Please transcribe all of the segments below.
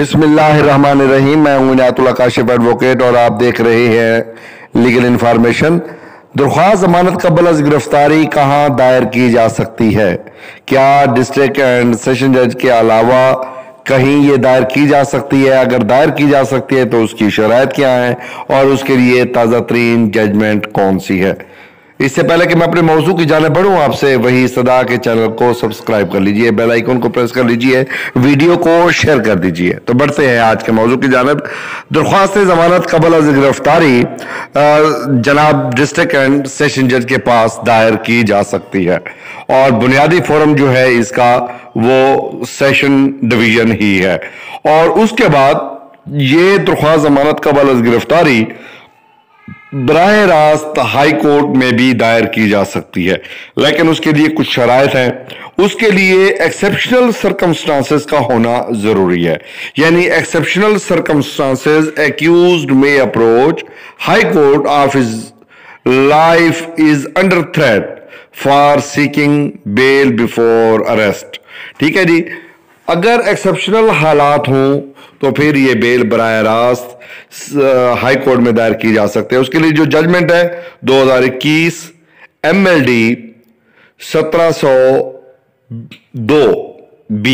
بسم اللہ الرحمن الرحیم۔ میں ہوں عنایت اللہ کاشف ایڈوکیٹ اور آپ دیکھ رہے ہیں لیگل انفارمیشن۔ درخواست ضمانت قبل از گرفتاری کہاں دائر کی جا سکتی ہے؟ کیا ڈسٹرکٹ اینڈ سیشن جج کے علاوہ کہیں یہ دائر کی جا سکتی ہے؟ اگر دائر کی جا سکتی ہے تو اس کی شرائط کیا ہیں اور اس کے لیے تازہ ترین ججمنٹ کون سی ہے؟ اس سے پہلے کہ میں اپنے موضوع کی جانب بڑھوں، آپ سے وہی صدا کے چینل کو سبسکرائب کر لیجئے، بیل آئیکن کو پریس کر لیجئے، ویڈیو کو شیئر کر دیجئے۔ تو بڑھتے ہیں آج کے موضوع کی جانب۔ درخواست ضمانت قبل از گرفتاری جناب ڈسٹرکٹ اینڈ سیشن جج کے پاس دائر کی جا سکتی ہے، اور بنیادی فورم جو ہے اس کا وہ سیشن ڈویژن ہی ہے، اور اس کے بعد یہ درخواست ضمانت قبل از گرفتاری براہ راست ہائی کورٹ میں بھی دائر کی جا سکتی ہے، لیکن اس کے لیے کچھ شرائط ہیں۔ اس کے لیے ایکسیپشنل سرکمسٹانسز کا ہونا ضروری ہے، یعنی ایکسیپشنل سرکمسٹانسز ایکیوزڈ میں approach high court of his life is under threat for seeking bail before arrest۔ ٹھیک ہے جی، اگر ایکسیپشنل حالات ہوں تو پھر یہ بیل براہ راست ہائی کورٹ میں دائر کی جا سکتے ہیں۔ اس کے لیے جو ججمنٹ ہے 2021 MLD 1702B،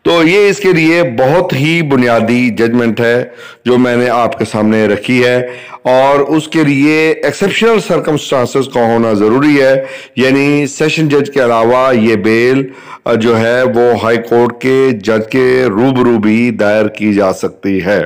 تو یہ اس کے لیے بہت ہی بنیادی ججمنٹ ہے جو میں نے آپ کے سامنے رکھی ہے، اور اس کے لیے ایکسیپشنل سرکمسٹانسز کا ہونا ضروری ہے، یعنی سیشن جج کے علاوہ یہ بیل جو ہے وہ ہائی کورٹ کے جج کے روبرو بھی دائر کی جا سکتی ہے۔